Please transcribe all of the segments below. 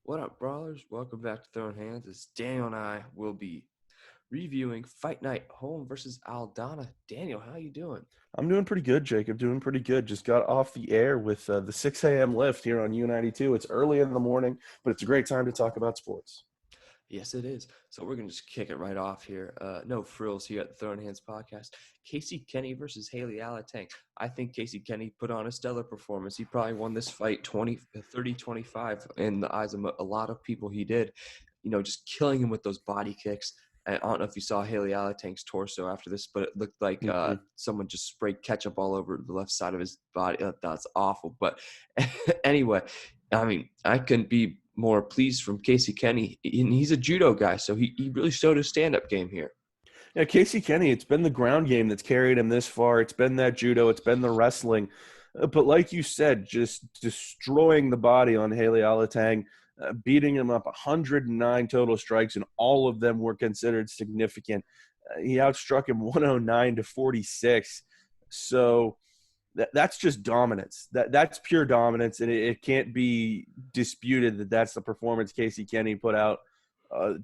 What up, brawlers? Welcome back to Throwin Hands. As Daniel and I will be reviewing Fight Night Holm versus Aldana. Daniel, how you doing? I'm doing pretty good, Jacob. Doing pretty good. Just got off the air with the 6 a.m. lift here on U92. It's early in the morning, but it's a great time to talk about sports. Yes, it is. So we're gonna just kick it right off here. No frills here at the Throwin Hands podcast. Casey Kenny versus Haley Alatang. I think Casey Kenny put on a stellar performance. He probably won this fight 30-25 in the eyes of a lot of people. He did, just killing him with those body kicks. I don't know if you saw Haley Alatang's torso after this, but it looked like someone just sprayed ketchup all over the left side of his body. That's awful. But anyway, I mean, I couldn't be more pleased from Casey Kenny. And he's a judo guy, so he really showed his stand-up game here. Yeah, Casey Kenny, it's been the ground game that's carried him this far. It's been that judo. It's been the wrestling. But like you said, just destroying the body on Haley Alatang, beating him up 109 total strikes, and all of them were considered significant. He outstruck him 109-46. So that's just dominance. That's pure dominance, and it can't be disputed that that's the performance Casey Kenny put out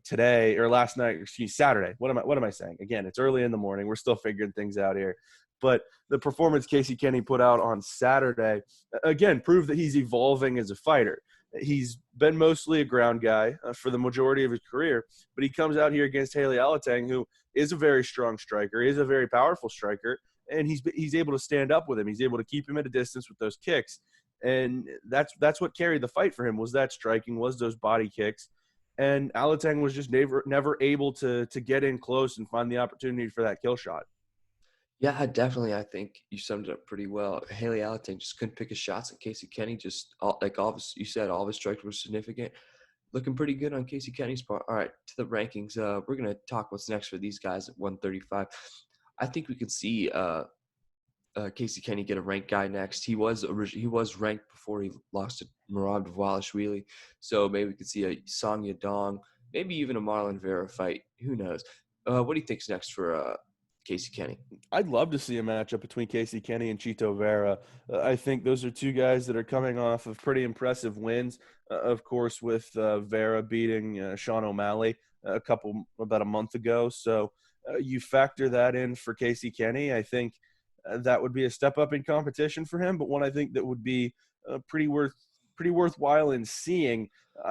today or last night. Saturday. What am I saying? Again, it's early in the morning. We're still figuring things out here. But the performance Casey Kenny put out on Saturday, again, proved that he's evolving as a fighter. He's been mostly a ground guy for the majority of his career, but he comes out here against Haley Alatang, who is a very strong striker, is a very powerful striker, and he's able to stand up with him. He's able to keep him at a distance with those kicks, and that's what carried the fight for him, was that striking, was those body kicks. And Alatang was just never able to get in close and find the opportunity for that kill shot. Yeah, definitely. I think you summed it up pretty well. Haley Alatang just couldn't pick his shots, and Casey Kenny just, all of his, you said, all of his strikes were significant. Looking pretty good on Casey Kenny's part. All right, to the rankings. We're going to talk what's next for these guys at 135. I think we could see Casey Kenny get a ranked guy next. He was ranked before he lost to Murad Dvalishvili, so maybe we could see a Song Yadong, maybe even a Marlon Vera fight. Who knows? What do you think's next for Casey Kenny? I'd love to see a matchup between Casey Kenny and Chito Vera. I think those are two guys that are coming off of pretty impressive wins. Of course, with Vera beating Sean O'Malley about a month ago. So you factor that in for Casey Kenny. I think that would be a step up in competition for him, but one I think that would be pretty worthwhile in seeing,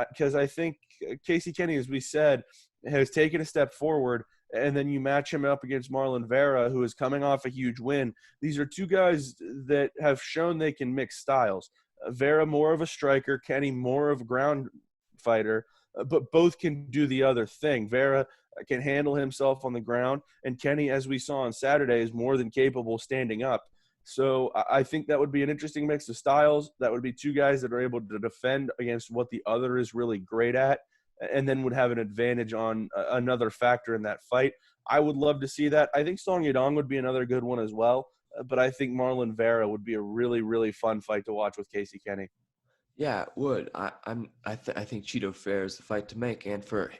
because I think Casey Kenny, as we said, has taken a step forward. And then you match him up against Marlon Vera, who is coming off a huge win. These are two guys that have shown they can mix styles. Vera more of a striker, Kenny more of a ground fighter, but both can do the other thing. Vera can handle himself on the ground, and Kenny, as we saw on Saturday, is more than capable standing up. So I think that would be an interesting mix of styles. That would be two guys that are able to defend against what the other is really great at, and then would have an advantage on another factor in that fight. I would love to see that. I think Song Yadong would be another good one as well, but I think Marlon Vera would be a really, really fun fight to watch with Casey Kenny. Yeah, it would. I think Cheeto Fair is the fight to make. And for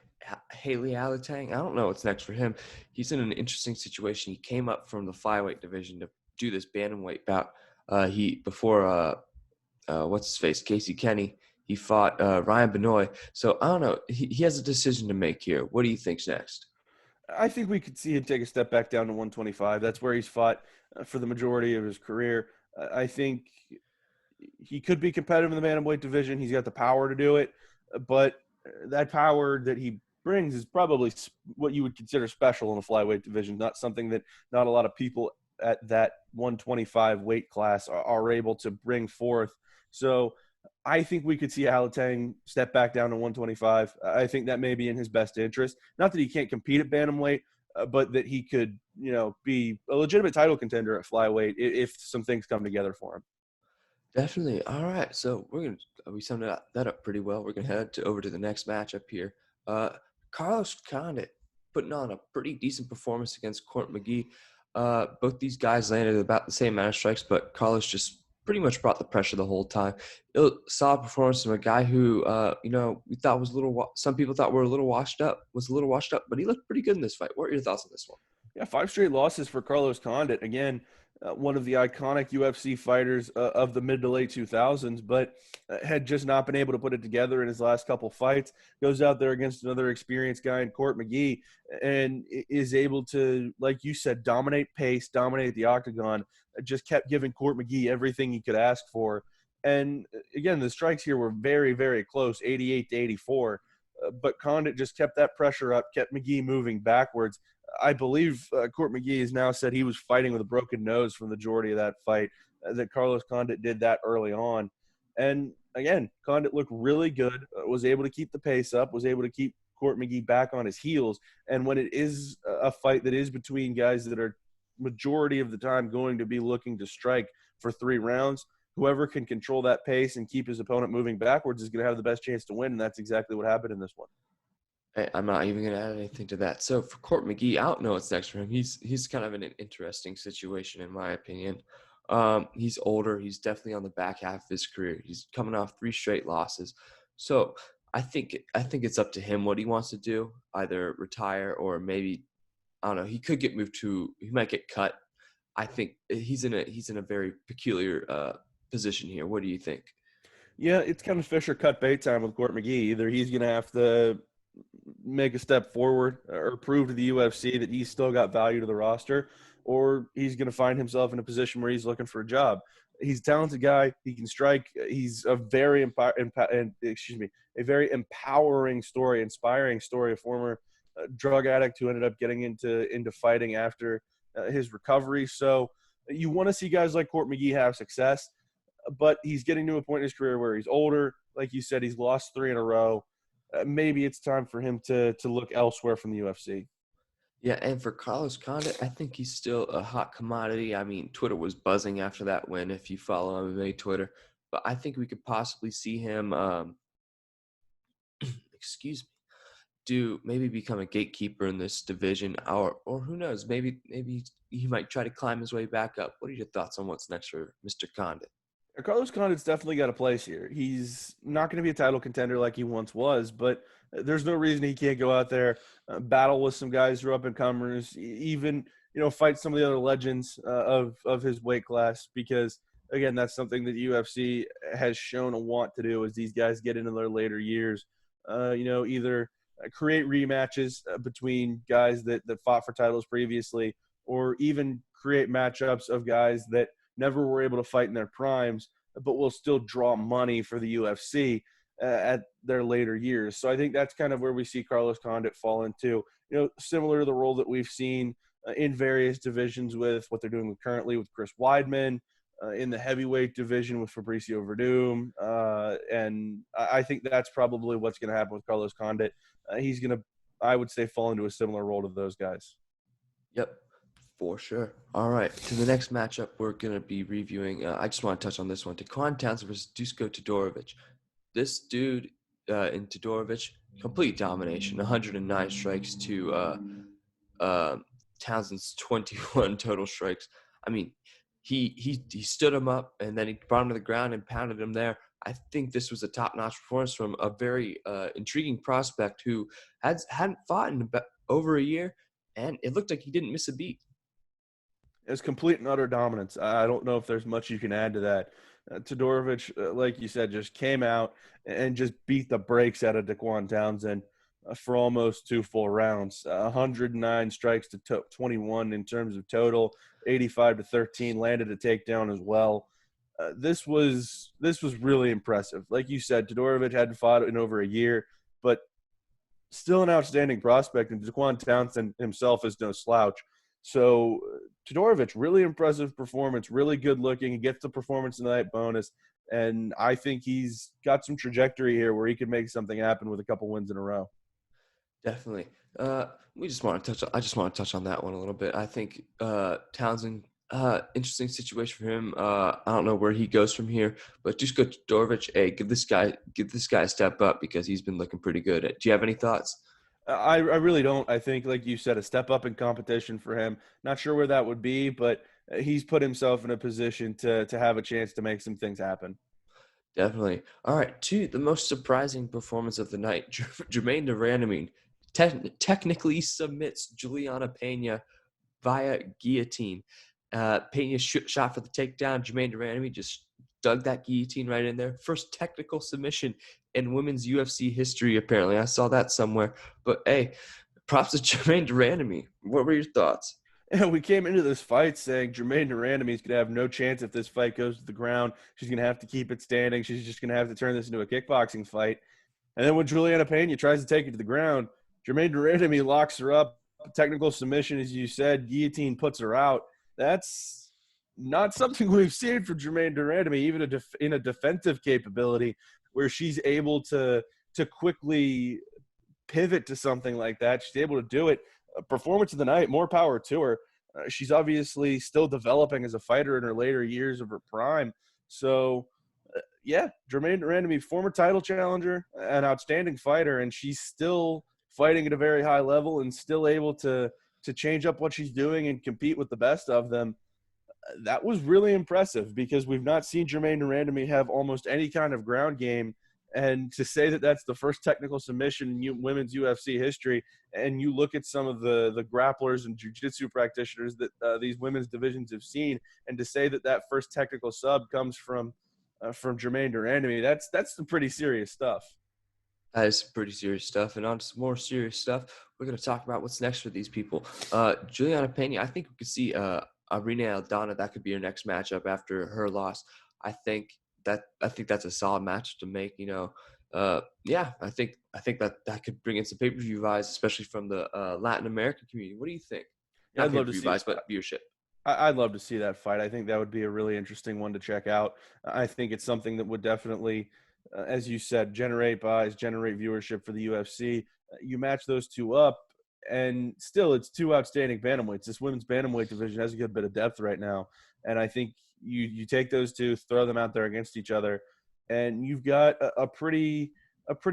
Haley Alatang, I don't know what's next for him. He's in an interesting situation. He came up from the flyweight division to do this bantamweight bout. Before what's his face, Casey Kenny, he fought Ryan Benoit. So I don't know. He has a decision to make here. What do you think's next? I think we could see him take a step back down to 125. That's where he's fought for the majority of his career. I think he could be competitive in the bantamweight division. He's got the power to do it, but that power that he brings is probably what you would consider special in the flyweight division, not something that not a lot of people at that 125 weight class are able to bring forth. So I think we could see Alatang step back down to 125. I think that may be in his best interest. Not that he can't compete at bantamweight, but that he could, be a legitimate title contender at flyweight if some things come together for him. Definitely. All right. So we summed that up pretty well. We're gonna head over to the next matchup here. Carlos Condit putting on a pretty decent performance against Court McGee. Both these guys landed about the same amount of strikes, but Carlos just pretty much brought the pressure the whole time. Solid performance from a guy who, we thought was some people thought was a little washed up, but he looked pretty good in this fight. What are your thoughts on this one? Yeah, 5 straight losses for Carlos Condit. Again, one of the iconic UFC fighters of the mid to late 2000s, but had just not been able to put it together in his last couple fights. Goes out there against another experienced guy in Court McGee and is able to, like you said, dominate pace, dominate the octagon. Just kept giving Court McGee everything he could ask for. And again, the strikes here were very, very close, 88 to 84. But Condit just kept that pressure up, kept McGee moving backwards. I believe Court McGee has now said he was fighting with a broken nose for the majority of that fight, that Carlos Condit did that early on. And again, Condit looked really good, was able to keep the pace up, was able to keep Court McGee back on his heels. And when it is a fight that is between guys that are majority of the time going to be looking to strike for 3 rounds, whoever can control that pace and keep his opponent moving backwards is going to have the best chance to win, and that's exactly what happened in this one. I'm not even going to add anything to that. So for Court McGee, I don't know what's next for him. He's kind of in an interesting situation, in my opinion. He's older. He's definitely on the back half of his career. He's coming off 3 straight losses. So I think it's up to him what he wants to do, either retire or maybe, I don't know, he could get moved to – he might get cut. I think he's in a very peculiar position here. What do you think? Yeah, it's kind of fish or cut bait time with Court McGee. Either he's going to have to make a step forward or prove to the UFC that he's still got value to the roster, or he's going to find himself in a position where he's looking for a job. He's a talented guy. He can strike. He's a very a very empowering story, inspiring story. A former drug addict who ended up getting into fighting after his recovery. So you want to see guys like Court McGee have success, but he's getting to a point in his career where he's older. Like you said, he's lost 3 in a row. Maybe it's time for him to look elsewhere from the UFC. Yeah, and for Carlos Condit, I think he's still a hot commodity. I mean, Twitter was buzzing after that win, if you follow MMA Twitter. But I think we could possibly see him, excuse me, maybe become a gatekeeper in this division, or who knows, maybe he might try to climb his way back up. What are your thoughts on what's next for Mr. Condit? Carlos Condit's definitely got a place here. He's not going to be a title contender like he once was, but there's no reason he can't go out there, battle with some guys who are up and comers, even fight some of the other legends of his weight class. Because again, that's something that the UFC has shown a want to do as these guys get into their later years. Either create rematches between guys that fought for titles previously, or even create matchups of guys that never were able to fight in their primes, but will still draw money for the UFC at their later years. So I think that's kind of where we see Carlos Condit fall into, similar to the role that we've seen in various divisions with what they're doing currently with Chris Weidman, in the heavyweight division with Fabricio Verdum. And I think that's probably what's going to happen with Carlos Condit. He's going to, I would say, fall into a similar role to those guys. Yep. For sure. All right. To the next matchup, we're going to be reviewing. I just want to touch on this one. Taquan Townsend versus Dusko Todorovic. This dude in Todorovic, complete domination. 109 strikes to Townsend's 21 total strikes. I mean, he stood him up and then he brought him to the ground and pounded him there. I think this was a top-notch performance from a very intriguing prospect who hadn't fought in about over a year, and it looked like he didn't miss a beat. It's complete and utter dominance. I don't know if there's much you can add to that. Todorovic, like you said, just came out and just beat the brakes out of Taquan Townsend for almost 2 full rounds. 109 strikes to 21 in terms of total, 85 to 13, landed a takedown as well. This was really impressive. Like you said, Todorovic hadn't fought in over a year, but still an outstanding prospect, and Taquan Townsend himself is no slouch. So Todorovic, really impressive performance, really good looking. He gets the performance of the night bonus, and I think he's got some trajectory here where he could make something happen with a couple wins in a row. Definitely. I just want to touch on that one a little bit. I think Townsend, interesting situation for him. I don't know where he goes from here, but just go to Todorovic. Hey, give this guy a step up because he's been looking pretty good. Do you have any thoughts? I really don't. I think, like you said, a step up in competition for him. Not sure where that would be, but he's put himself in a position to have a chance to make some things happen. Definitely. All right, to the most surprising performance of the night, Jermaine Duranamine technically submits Juliana Pena via guillotine. Pena shot for the takedown. Jermaine Durandamy just dug that guillotine right in there. First technical submission in women's UFC history, apparently. I saw that somewhere. But hey, props to Jermaine Durandamy. What were your thoughts? And we came into this fight saying Jermaine Durandamy is going to have no chance if this fight goes to the ground. She's going to have to keep it standing. She's just going to have to turn this into a kickboxing fight. And then when Juliana Pena tries to take it to the ground, Jermaine Durandamy locks her up. Technical submission, as you said, guillotine puts her out. That's not something we've seen from Jermaine Durandamy, even in a defensive capability where she's able to quickly pivot to something like that. She's able to do it. Performance of the night, more power to her. She's obviously still developing as a fighter in her later years of her prime. So, yeah, Jermaine Durandamy, former title challenger, an outstanding fighter, and she's still fighting at a very high level and still able to change up what she's doing and compete with the best of them. That was really impressive because we've not seen Jermaine Durandamy have almost any kind of ground game. And to say that that's the first technical submission in women's UFC history, and you look at some of the grapplers and jiu-jitsu practitioners that these women's divisions have seen, and to say that that first technical sub comes from Jermaine Durandamy, that's some pretty serious stuff. That is pretty serious stuff. And on to some more serious stuff, we're going to talk about what's next for these people. Juliana Pena, I think we could see Arena Aldana. That could be her next matchup after her loss. I think that's a solid match to make. Yeah, I think that could bring in some pay-per-view buys, especially from the Latin American community. What do you think? Yeah, Not I'd love to pay-per-view see buys, but viewership. I'd love to see that fight. I think that would be a really interesting one to check out. I think it's something that would definitely, as you said, generate buys, generate viewership for the UFC. You match those two up, and still it's two outstanding bantamweights. This women's bantamweight division has a good bit of depth right now, and I think you take those two, throw them out there against each other, and you've got a pretty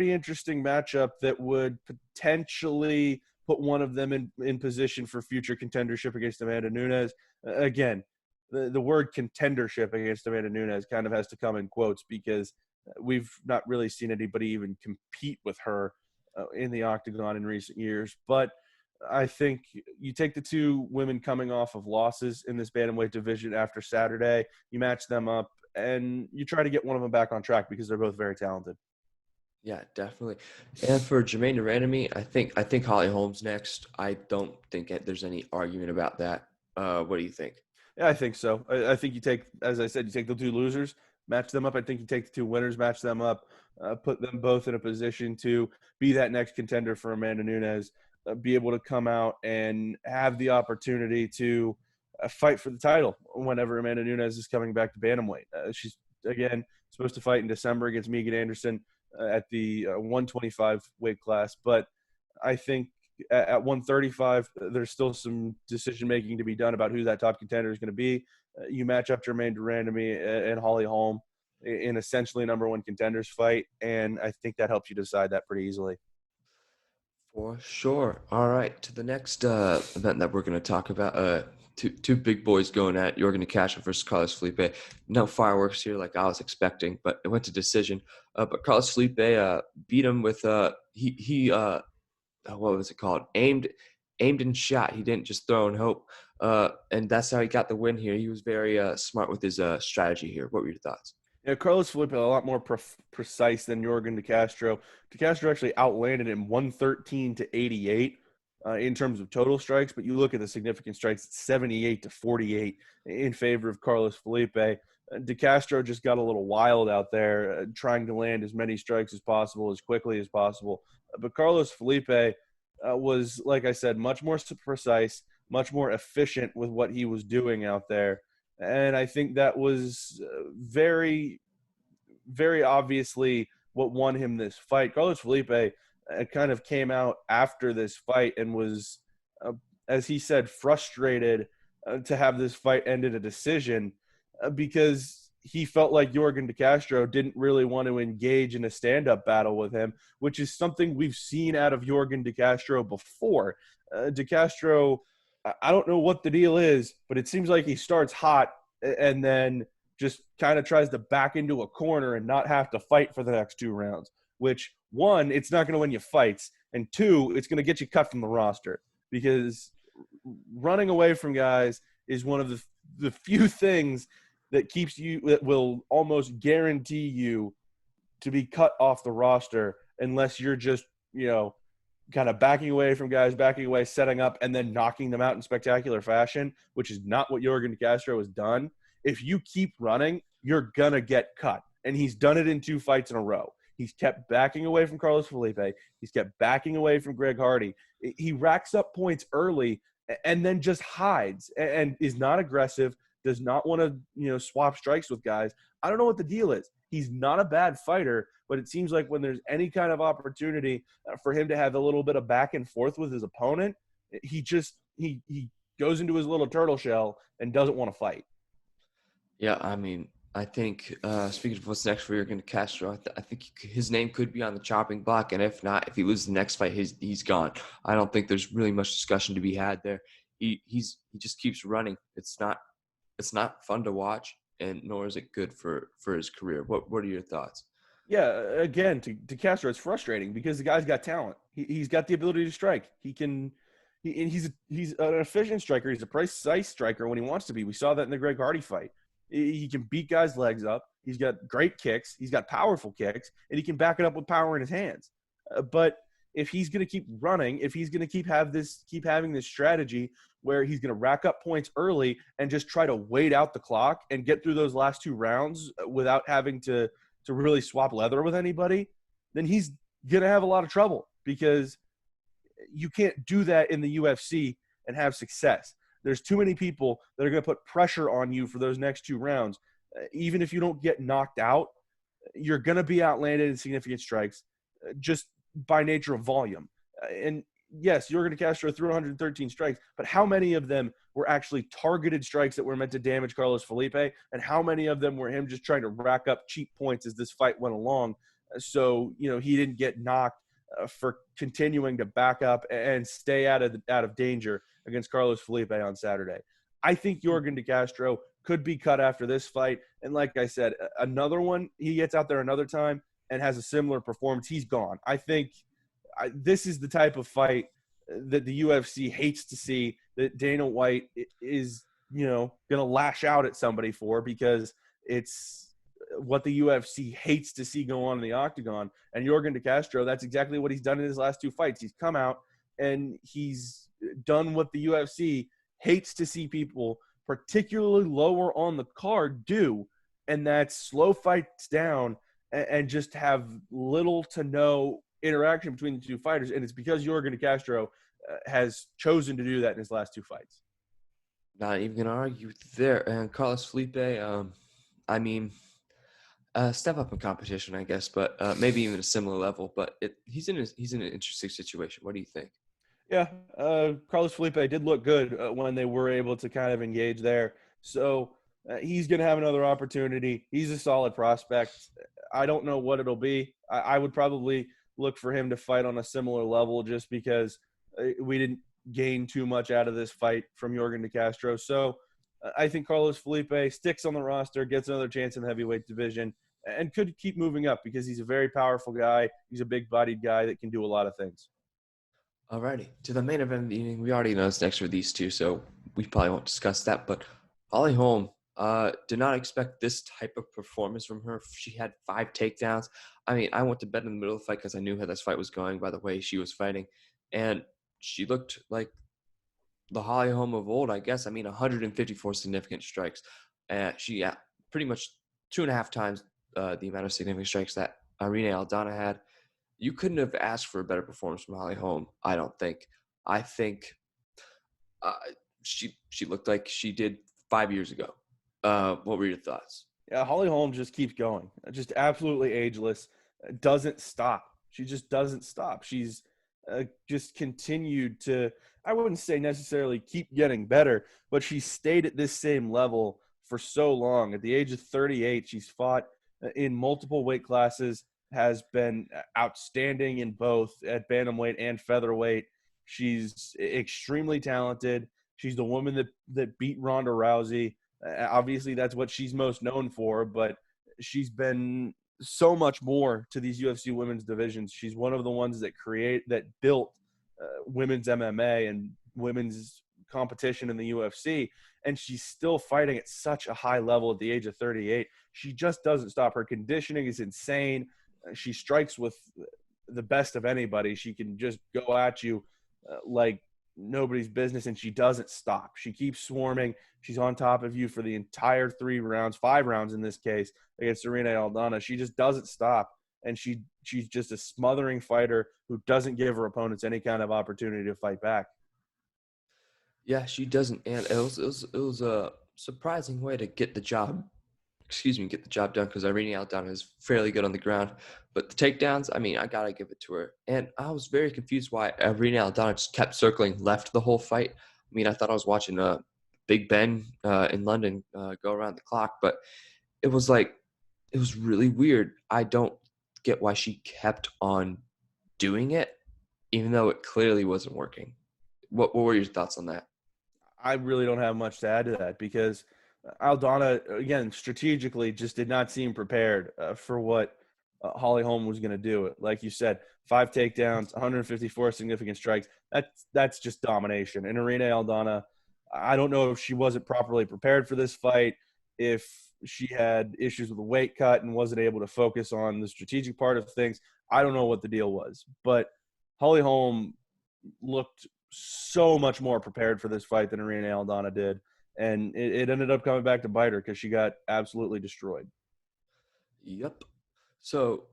interesting matchup that would potentially put one of them in position for future contendership against Amanda Nunes. Again, the word contendership against Amanda Nunes kind of has to come in quotes because we've not really seen anybody even compete with her in the octagon in recent years. But I think you take the two women coming off of losses in this bantamweight division after Saturday, you match them up, and you try to get one of them back on track because they're both very talented. Yeah, definitely. And for Jermaine Durandamy, I think Holly Holm's next. I don't think there's any argument about that. What do you think? Yeah, I think so. I think you take, as I said, you take the two losers, match them up. I think you take the two winners, match them up, put them both in a position to be that next contender for Amanda Nunes, be able to come out and have the opportunity to fight for the title whenever Amanda Nunes is coming back to bantamweight. She's, again, supposed to fight in December against Megan Anderson at the 125 weight class. But I think at 135, there's still some decision-making to be done about who that top contender is going to be. You match up Jermaine Durandamy and Holly Holm in essentially a number one contenders fight, and I think that helps you decide that pretty easily. For sure. All right, to the next event that we're going to talk about. Two big boys going at Yorgan De Castro versus Carlos Felipe. No fireworks here like I was expecting, but it went to decision. But Carlos Felipe beat him with what was it called? Aimed and shot. He didn't just throw and hope. And that's how he got the win here. He was very smart with his strategy here. What were your thoughts? Yeah, Carlos Felipe a lot more precise than Yorgan De Castro. De Castro actually outlanded him 113-88 in terms of total strikes, but you look at the significant strikes, 78-48 in favor of Carlos Felipe. De Castro just got a little wild out there, trying to land as many strikes as possible, as quickly as possible. But Carlos Felipe was, like I said, much more precise, much more efficient with what he was doing out there. And I think that was very, very obviously what won him this fight. Carlos Felipe kind of came out after this fight and was, as he said, frustrated to have this fight end in a decision because he felt like Yorgan De Castro didn't really want to engage in a stand-up battle with him, which is something we've seen out of Yorgan De Castro before. De Castro, I don't know what the deal is, but it seems like he starts hot and then just kind of tries to back into a corner and not have to fight for the next two rounds, which, one, it's not going to win you fights, and two, it's going to get you cut from the roster because running away from guys is one of the few things that will almost guarantee you to be cut off the roster unless you're just, kind of backing away from guys, backing away, setting up, and then knocking them out in spectacular fashion, which is not what Yorgan De Castro has done. If you keep running, you're going to get cut. And he's done it in 2 fights in a row. He's kept backing away from Carlos Felipe. He's kept backing away from Greg Hardy. He racks up points early and then just hides and is not aggressive, does not want to, swap strikes with guys. I don't know what the deal is. He's not a bad fighter, but it seems like when there's any kind of opportunity for him to have a little bit of back and forth with his opponent, he goes into his little turtle shell and doesn't want to fight. Yeah, I mean, I think speaking of what's next for Yorgan De Castro, I think his name could be on the chopping block, and if not, if he loses the next fight, he's gone. I don't think there's really much discussion to be had there. He just keeps running. It's not fun to watch, and nor is it good for his career. What are your thoughts? Yeah, again, to Castro, it's frustrating because the guy's got talent. He's got the ability to strike. He's an efficient striker. He's a precise striker when he wants to be. We saw that in the Greg Hardy fight. He can beat guys' legs up. He's got great kicks. He's got powerful kicks, and he can back it up with power in his hands. But if he's going to keep running, if he's going to keep having this strategy where he's going to rack up points early and just try to wait out the clock and get through those last 2 rounds without having to really swap leather with anybody, then he's going to have a lot of trouble because you can't do that in the UFC and have success. There's too many people that are going to put pressure on you for those next 2 rounds. Even if you don't get knocked out, you're going to be outlanded in significant strikes just by nature of volume. And yes, Yorgan De Castro threw 113 strikes, but how many of them were actually targeted strikes that were meant to damage Carlos Felipe? And how many of them were him just trying to rack up cheap points as this fight went along? So, he didn't get knocked for continuing to back up and stay out of danger against Carlos Felipe on Saturday. I think Yorgan De Castro could be cut after this fight. And like I said, another one, he gets out there another time and has a similar performance, he's gone. I think this is the type of fight that the UFC hates to see, that Dana White is, going to lash out at somebody for, because it's what the UFC hates to see go on in the octagon. And Yorgan De Castro, that's exactly what he's done in his last 2 fights. He's come out and he's done what the UFC hates to see people, particularly lower on the card, do, and that's slow fights down and just have little to no interaction between the 2 fighters. And it's because Yorgan De Castro has chosen to do that in his last 2 fights. Not even gonna argue there. And Carlos Felipe, step up in competition, I guess, but maybe even a similar level. But he's in an interesting situation. What do you think? Yeah, Carlos Felipe did look good when they were able to kind of engage there. So he's going to have another opportunity. He's a solid prospect. I don't know what it'll be. I would probably look for him to fight on a similar level just because we didn't gain too much out of this fight from Yorgan De Castro. So I think Carlos Felipe sticks on the roster, gets another chance in the heavyweight division, and could keep moving up because he's a very powerful guy. He's a big-bodied guy that can do a lot of things. Alrighty, to the main event of the evening. We already know it's next for these 2, so we probably won't discuss that. But Holly Holm, did not expect this type of performance from her. She had 5 takedowns. I mean, I went to bed in the middle of the fight because I knew how this fight was going by the way she was fighting. And she looked like the Holly Holm of old, I guess. 154 significant strikes. She pretty much 2.5 times the amount of significant strikes that Irene Aldana had. You couldn't have asked for a better performance from Holly Holm, I don't think. I think she looked like she did 5 years ago. What were your thoughts? Yeah, Holly Holm just keeps going. Just absolutely ageless. Doesn't stop. She just doesn't stop. She's just continued to, I wouldn't say necessarily keep getting better, but she stayed at this same level for so long. At the age of 38, she's fought in multiple weight classes, has been outstanding in both at bantamweight and featherweight. She's extremely talented. She's the woman that beat Ronda Rousey. Obviously, that's what she's most known for, but she's been so much more to these UFC women's divisions. She's one of the ones that built women's MMA and women's competition in the UFC, and she's still fighting at such a high level at the age of 38. She just doesn't stop. Her conditioning is insane. She strikes with the best of anybody. She can just go at you like nobody's business, and she doesn't stop. She keeps swarming. She's on top of you for the entire 5 rounds in this case against Serena Aldana. She just doesn't stop, and she's just a smothering fighter who doesn't give her opponents any kind of opportunity to fight back. Yeah, she doesn't, and it was a surprising way to get the job. Get the job done, because Irene Aldana is fairly good on the ground. But the takedowns, I mean, I gotta give it to her. And I was very confused why Irene Aldana just kept circling left the whole fight. I mean, I thought I was watching Big Ben in London go around the clock, but it was really weird. I don't get why she kept on doing it, even though it clearly wasn't working. What were your thoughts on that? I really don't have much to add to that because Aldana, again, strategically just did not seem prepared for what Holly Holm was going to do. Like you said, 5 takedowns, 154 significant strikes. That's just domination. And Irene Aldana, I don't know if she wasn't properly prepared for this fight, if she had issues with the weight cut and wasn't able to focus on the strategic part of things. I don't know what the deal was. But Holly Holm looked so much more prepared for this fight than Irene Aldana did. And it ended up coming back to bite her because she got absolutely destroyed. Yep. So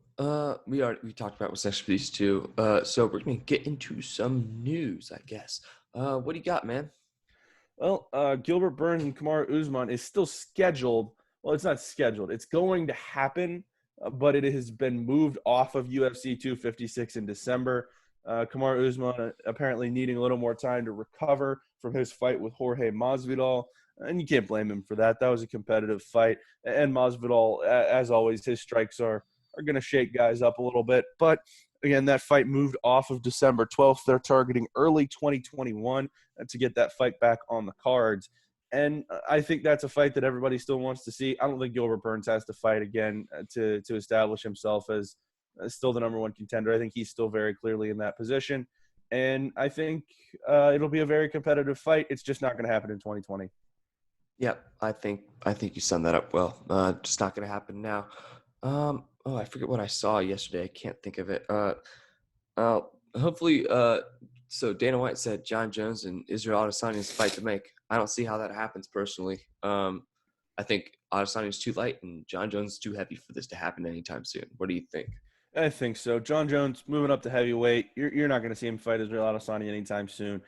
we talked about what's next for these two. So we're gonna get into some news, I guess. What do you got, man? Well, Gilbert Burns and Kamaru Usman is still scheduled. Well, it's not scheduled. It's going to happen, but it has been moved off of UFC 256 in December. Kamaru Usman apparently needing a little more time to recover from his fight with Jorge Masvidal, and you can't blame him for that. That was a competitive fight, and Masvidal, as always, his strikes are going to shake guys up a little bit. But again, that fight moved off of December 12th. They're targeting early 2021 to get that fight back on the cards. And I think that's a fight that everybody still wants to see. I don't think Gilbert Burns has to fight again to establish himself as still the number one contender. I think he's still very clearly in that position. And I think it'll be a very competitive fight. It's just not going to happen in 2020. Yep, I think you summed that up well. Just not gonna happen now. I forget what I saw yesterday. I can't think of it. Hopefully, so Dana White said John Jones and Israel Adesanya's fight to make. I don't see how that happens personally. I think Adesanya is too light and John Jones is too heavy for this to happen anytime soon. What do you think? I think so. John Jones moving up to heavyweight. You're not going to see him fight Israel Adesanya anytime soon.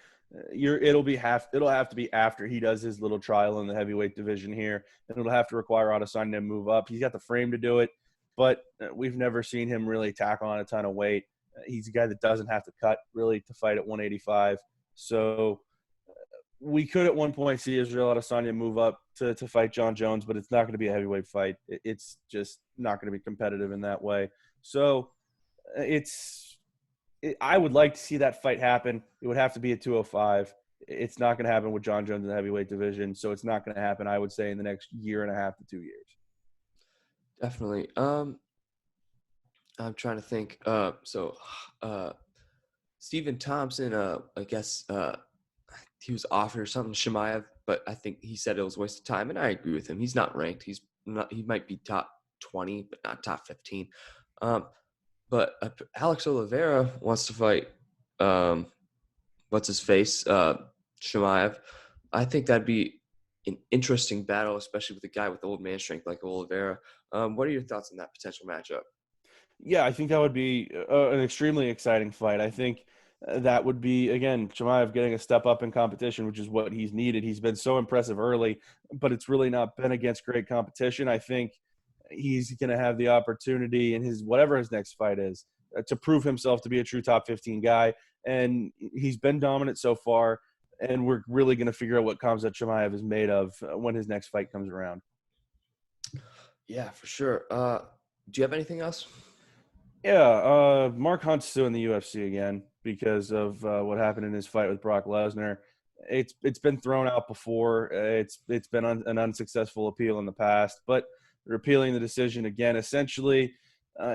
It'll have to be after he does his little trial in the heavyweight division here, and it'll have to require Adesanya to move up. He's got the frame to do it, but we've never seen him really tack on a ton of weight. He's a guy that doesn't have to cut really to fight at 185. So we could at one point see Israel Adesanya move up to fight John Jones, but it's not going to be a heavyweight fight. It's just not going to be competitive in that way. So I would like to see that fight happen. It would have to be at 205. It's not going to happen with John Jones in the heavyweight division, so it's not going to happen, I would say, in the next year and a half to 2 years. Definitely. I'm trying to think. Stephen Thompson, I guess he was offered or something, Shemaev, but I think he said it was a waste of time, and I agree with him. He's not ranked. He might be top 20, but not top 15. But Alex Oliveira wants to fight, what's his face, Shemaev. I think that'd be an interesting battle, especially with a guy with old man strength like Oliveira. What are your thoughts on that potential matchup? Yeah, I think that would be an extremely exciting fight. I think that would be, again, Shemaev getting a step up in competition, which is what he's needed. He's been so impressive early, but it's really not been against great competition. I think he's going to have the opportunity in whatever his next fight is to prove himself to be a true top 15 guy. And he's been dominant so far, and we're really going to figure out what Khamzat Chimaev is made of when his next fight comes around. Yeah, for sure. Do you have anything else? Yeah, Mark Hunt's still in the UFC again because of what happened in his fight with Brock Lesnar. It's been thrown out before. It's been an unsuccessful appeal in the past, but they're appealing the decision again. Essentially,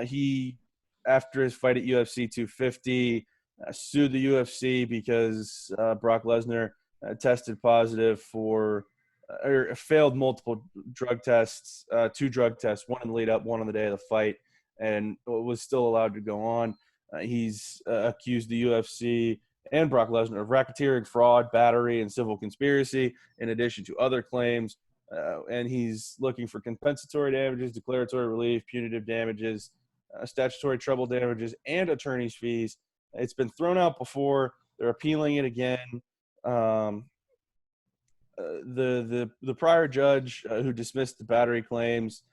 he, after his fight at UFC 250, sued the UFC because Brock Lesnar tested positive for or failed multiple drug tests, 2 drug tests, one in the lead up, one on the day of the fight, and was still allowed to go on. He's accused the UFC and Brock Lesnar of racketeering, fraud, battery, and civil conspiracy, in addition to other claims. And he's looking for compensatory damages, declaratory relief, punitive damages, statutory treble damages, and attorney's fees. It's been thrown out before. They're appealing it again. The prior judge who dismissed the battery claims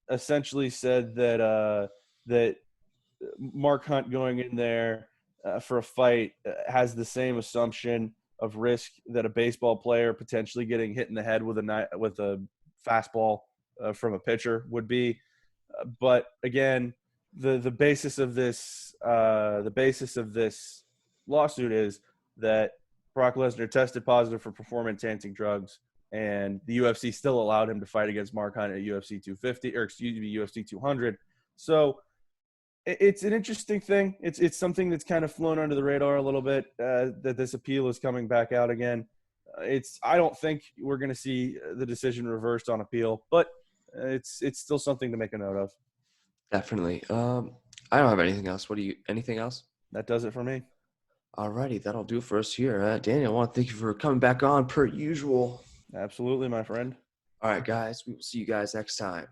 essentially said that Mark Hunt going in there for a fight has the same assumption of risk that a baseball player potentially getting hit in the head with a fastball from a pitcher would be. But again, the basis of this lawsuit is that Brock Lesnar tested positive for performance-enhancing drugs, and the UFC still allowed him to fight against Mark Hunt at UFC 250, or excuse me, UFC 200. So it's an interesting thing. It's something that's kind of flown under the radar a little bit, that this appeal is coming back out again. I don't think we're going to see the decision reversed on appeal, but it's still something to make a note of. Definitely. I don't have anything else. Anything else? That does it for me. Alrighty, that'll do for us here. Daniel, I want to thank you for coming back on per usual. Absolutely, my friend. All right, guys, we will see you guys next time.